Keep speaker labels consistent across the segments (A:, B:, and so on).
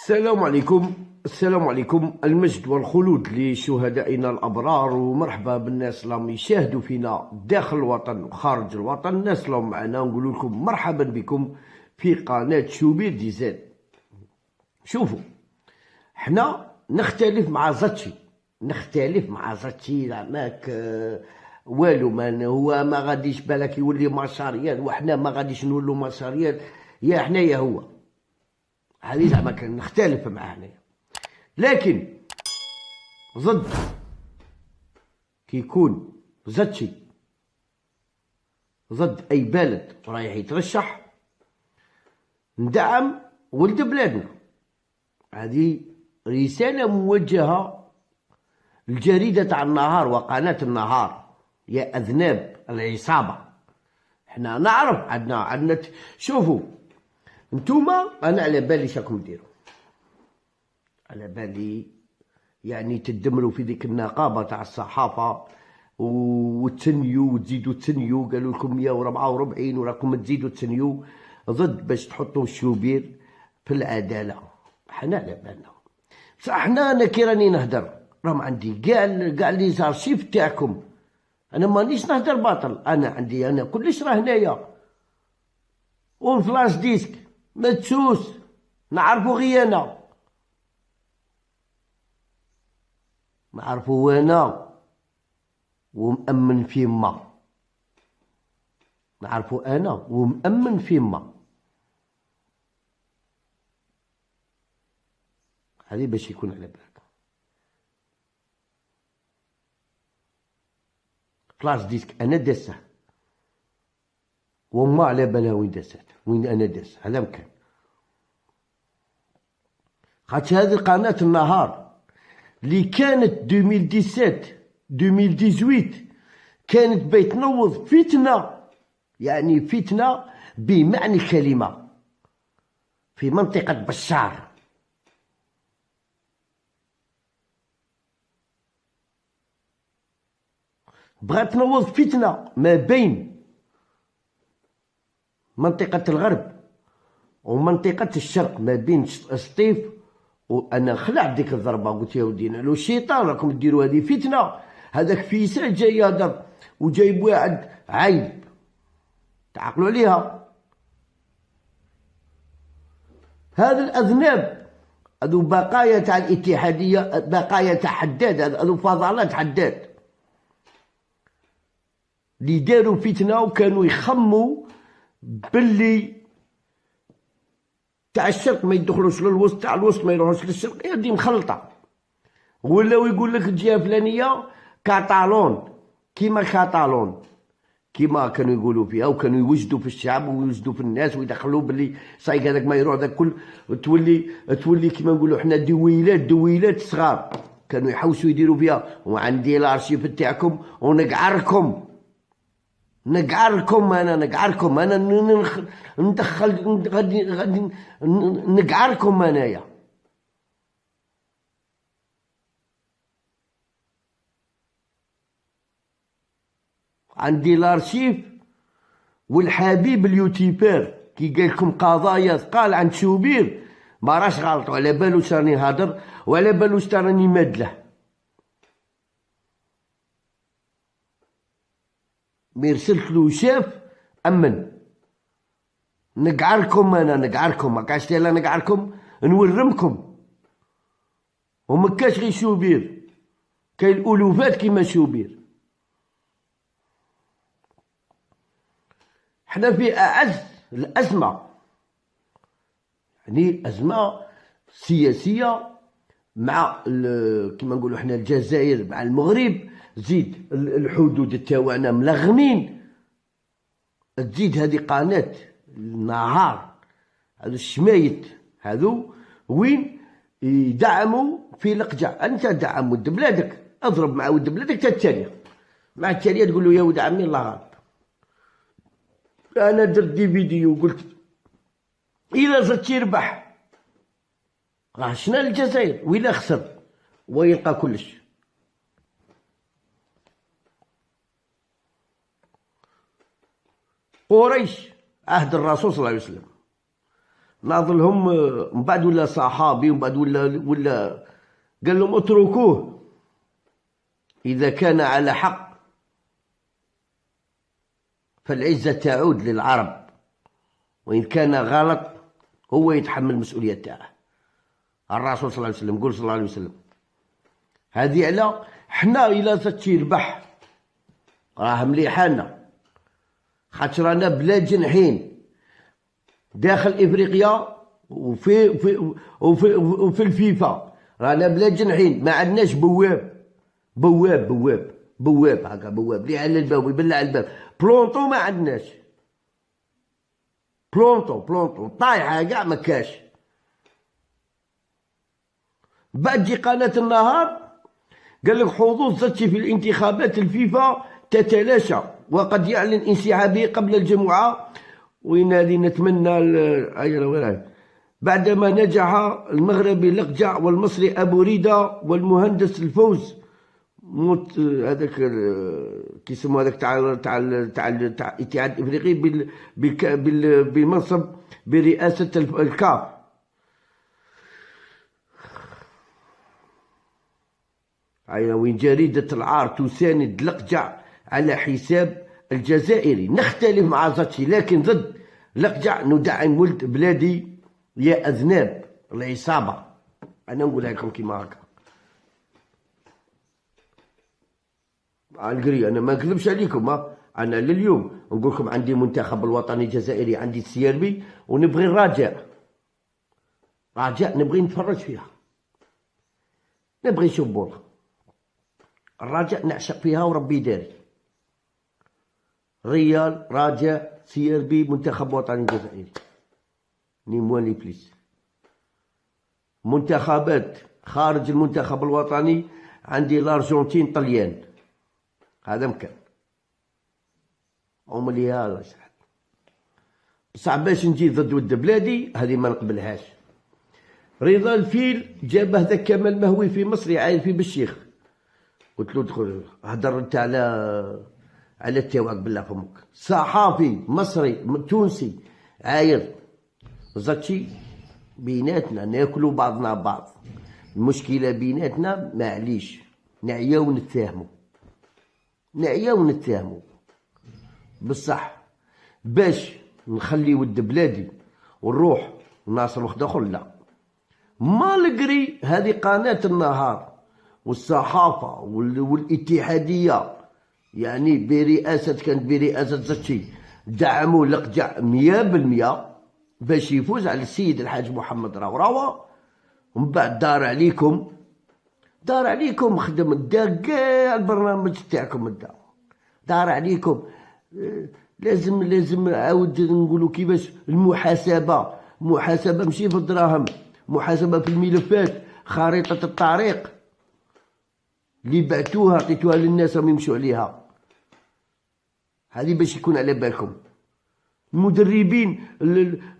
A: السلام عليكم. السلام عليكم. المجد والخلود لشهدائنا الأبرار، ومرحبا بالناس اللي يشاهدوا فينا داخل الوطن وخارج الوطن. الناس اللي معنا نقول لكم مرحبا بكم في قناة شوبير دي زاد. شوفوا، حنا نختلف مع زاتشي، ماك والو. ما هو ما غاديش بالك يولي مشاريات وحنا ما غاديش نولوا مشاريات، يا حنا يا هو. هذه زعما نختلف معاه هنايا، لكن ضد كيكون زاتشي ضد اي بلد رايح يترشح، ندعم ولد بلادنا. هذه رسالة موجهة للجريدة تاع النهار وقناة النهار. يا أذناب العصابة، احنا نعرف عندنا شوفوا نتوما، أنا على بالي شاكم ديروا، على بالي يعني تدمروا في ديك النقابة تاع الصحافة وتسنيو وتزيدوا تسنيو. قالوا لكم 144 وراكم تزيدوا تسنيو ضد باش تحطوا الشوبير في العدالة. حنا على بالنا بصح انا كي راني نهدر راهم عندي كاع لي زارشيف تاعكم. انا مانيش نهدر باطل، انا عندي كلش راه هنايا، والفلاش ديسك مدسوس نعرفو غي انا، نعرفو وانا ومأمن في ما، نعرفو انا ومأمن في ما. هذه باش يكون على بالك. فلاش ديسك انا داسه وما على بالها وين داسات، وين انا داس على مكان. خاطش هذه قناة النهار اللي كانت 2017 2018 كانت بيتنوض فتنة، يعني فتنة بمعنى الكلمة في منطقة بشار. بغات تنوض فتنة ما بين منطقة الغرب ومنطقة الشرق، ما بين سطيف. وانا خلعت ديك الضربة، قلت يا ودينا لو الشيطان راكم ديروا هذه فتنة. هذاك فيسال جاي هذا وجايب واحد عيب، تعقلوا عليها. هذا الأذناب هذو بقايا تاع الاتحادية، بقايا تاع حداد، هذو فضلات حداد اللي داروا فتنة وكانوا يخموا باللي تاع الشرق ما يدخلوش للوسط، تاع الوسط ما يروحوش للشرق. هذه مخلطة. ولاو يقول لك الجهة الفلانية كاتالون، كيما كانوا يقولوا فيها، وكانوا يوجدوا في الشعب ويوجدوا في الناس ويدخلوا باللي صايق هذاك ما يروح هذاك كل. تولي كيما نقولوا حنا دويلات صغار كانوا يحوسوا يديروا فيها. وعندي الارشيف تاعكم ونقعركم انا ندخل غادي نقعركم انايا. عندي الارشيف. والحبيب اليوتيوبر كي قال لكم قضايا ثقال عند شوبير ما راش غلط، وعلى بالو راني هادر وعلى بالو راني مادله. مي رسلت له شاف امن. نقعركم ما كاش لا نقعركم، نورمكم. وما كاش غير شوبير، كاين الالوفات كيما شوبير. حنا في اعز الازمه، يعني ازمه سياسيه مع كيما نقولوا حنا الجزائر مع المغرب، زيد الحدود تاعنا ملغمين. تزيد هذه قناه النهار، هذو الشمايت هذو وين يدعموا في القجع. انت دعم ولد بلادك، اضرب مع ولد بلادك التاليه، مع التاليه تقول له يا ولد عمي الله غالب. انا درت دي فيديو وقلت الى زدت يربح راه شنا الجزائر، وإلا خسر ويلقى كلش. قريش عهد الرسول صلى الله عليه وسلم ناضلهم من بعد ولا صحابي، ومن بعد ولا قال لهم اتركوه إذا كان على حق فالعزة تعود للعرب، وإن كان غلط هو يتحمل المسؤولية تاعه. الرسول صلى الله عليه وسلم قول صلى الله عليه وسلم. هذه على حنا إلا زدت يربح راه مليحة لنا، خاطر رانا بلاد جنحين داخل إفريقيا وفي الفيفا، رانا بلاد جنحين، ما عندناش بواب هكا، بواب اللي على الباب يبلع على الباب. بلونطو ما عندناش، بلونطو طايحة كاع ما كاش. بعد جي قناة النهار قال لك حظوظ زتشي في الانتخابات الفيفا تتلاشى، وقد يعلن انسحابه قبل الجمعة. وين هذه نتمنى بعدما نجح المغربي لقجع والمصري أبو ريدة والمهندس الفوز هذاك كيسموا هذاك تاع الاتحاد الافريقي بمنصب برئاسة الكاف. وين جريدة العار تساند لقجع على حساب الجزائري. نختلف مع زاتشي لكن ضد لقجع، ندعم ولد بلادي يا أذناب العصابة. أنا نقولها لكم كيما هكا، القري أنا ما نكذبش عليكم. أنا لليوم نقول لكم عندي منتخب الوطني الجزائري، عندي السيربي، ونبغي الرجاء نبغي نتفرج فيها، نبغي نشوف بولا الرجاء، نعشق فيها وربي داري. ريال، رجاء، سيربي، منتخب وطني جزائري، نيموان لي بليس. منتخبات خارج المنتخب الوطني عندي الأرجنتين، طليان، هذا مكان عملي هذا صح. بصح باش نجي ضد ود بلادي هذه ما نقبلهاش. رضا الفيل جاب هذاك كمال مهوي في مصر عايل في بالشيخ، قلت له ادخل هدر انت على التواك بالله فمك. صحافي مصري تونسي عاير زاتشي بيناتنا ناكلوا بعضنا بعض، المشكلة بيناتنا معليش نعياو نتفاهموا بصح. باش نخلي ود بلادي ونروح ناصر وخد اخر لا، ما لقري هذه قناة النهار والصحافة والاتحادية، يعني كانت برئاسة زاتشي دعموا لقجع 100% باش يفوز على السيد الحاج محمد راوراوا. ومن بعد دار عليكم خدم دا كاع البرنامج تاعكم دار عليكم. لازم عاود نقولوا كيفاش المحاسبة ماشي في الدراهم، محاسبة في الملفات، خريطة الطريق اللي بعتوها عطيتوها للناس راهم يمشوا عليها. هذه باش يكون على بالكم. المدربين،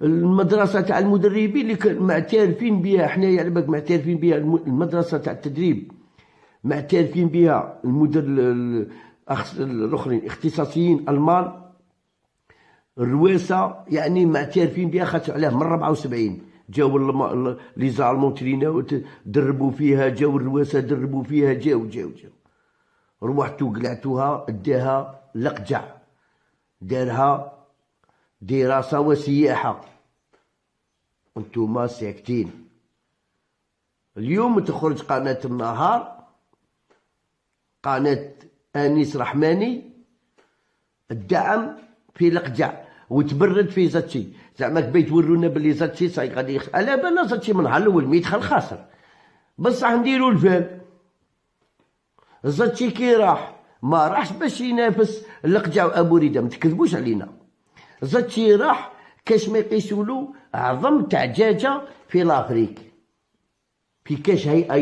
A: المدرسة تاع المدربين اللي كان معترفين بها، حنايا على بالك معترفين بها، المدرسة تاع التدريب معترفين بها، الاخرين اختصاصيين المان، الرواسة يعني معترفين بها، خاطر عليه من 74 جاو لي زالمون تريناو دربوا فيها، جاو الرواسة دربوا فيها، جاو روحتو قلعتوها اداها لقجع، دارها دراسة وسياحة، انتوما ساكتين. اليوم تخرج قناة النهار، قناة أنيس رحماني، الدعم في لقجع وتبرد في زاتشي. زعما كبي تورونا بلي زاتشي صاي غادي على بالنا زاتشي من نهار الاول ما يدخل خاسر، بصح نديرو الفال. زاتشي كي راح ما راحش باش ينافس لقجع وابو ريده، ما تكذبوش علينا. زاتشي راح كاش ما يقيسولو اعظم تعجاجه في لافريك، في كاش هيئه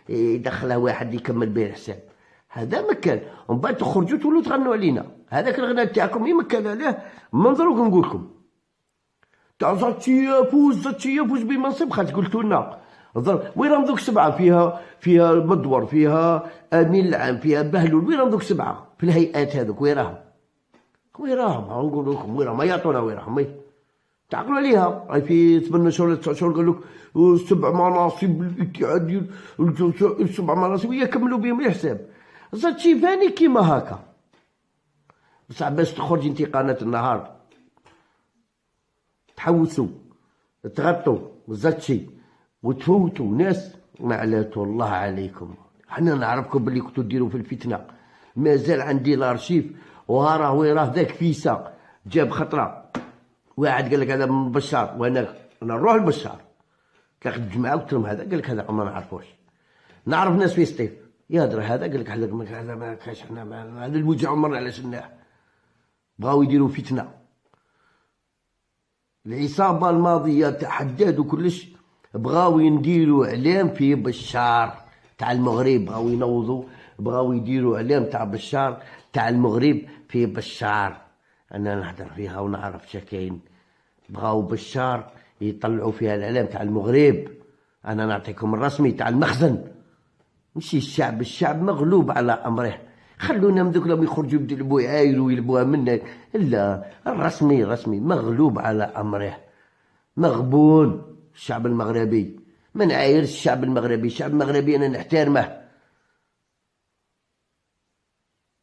A: يدخلها واحد يكمل به الحساب. هذا مكان، ومن بعد تخرجوا تولوا تغنوا علينا. هذاك الغناء تاعكم يمكن عليه منظروك نقول لكم تاع زاتشي يفوز بمنصب، خاطر قلتوا لنا وين راهم ذوك سبعه؟ فيها مدور، فيها امين العام، فيها بهلول، وين راهم ذوك سبعه في الهيئات هذوك؟ وين راهم؟ نقول لكم وين راهم؟ ما يعطونا وين راهم. تعقلوا عليها. راهي في 8 شهور 9 شهور قال لك 7 مناصب الاتحاد ديال 7 مناصب يكملوا بهم الحساب. زادشي فاني كيما هكا، بصح باش تخرج انت قناة النهار تحوسوا تغطوا زادشي وتفوتوا ناس معلاتو الله عليكم. حنا نعرفكم باللي كنتو ديروا في الفتنة. مازال عندي الارشيف وها راه وين ذاك فيسا جاب خطره واحد قال لك هذا من بشار، وانا نروح لبشار كنخدم معاه قلت لهم هذا قال لك هذا ما نعرفوش. نعرف ناس في سطيف يهضر هذا قال لك هذا ما كاش، حنا هذا الوجع عمرنا على شناه. بغاو يديروا فتنه. العصابه الماضيه تاع حداد وكلش بغاو ينديروا اعلام في بشار تاع المغرب، بغاو ينوضوا بغاو يديروا اعلام تاع بشار تاع المغرب في بشار. انا نهضر فيها ونعرف شكاين. بغاو بشار يطلعوا فيها الاعلام تاع المغرب. انا نعطيكم الرسمي تاع المخزن، ماشي الشعب. الشعب مغلوب على امره. خلونا من دوك لهم يخرجوا يلبوا يعايروا يلبوها منا. لا، الرسمي رسمي مغلوب على امره، مغبون. الشعب المغربي ما نعايرش الشعب المغربي. الشعب المغربي انا نحترمه.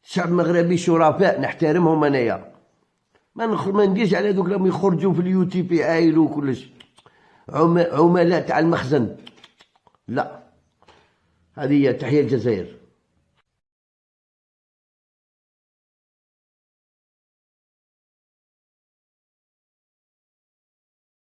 A: الشعب المغربي شرفاء نحترمهم انايا. ما نديرش على دوك لهم يخرجوا في اليوتيوب يعايروا كلش عملاء تاع المخزن. لا، هذه هي. تحية الجزائر.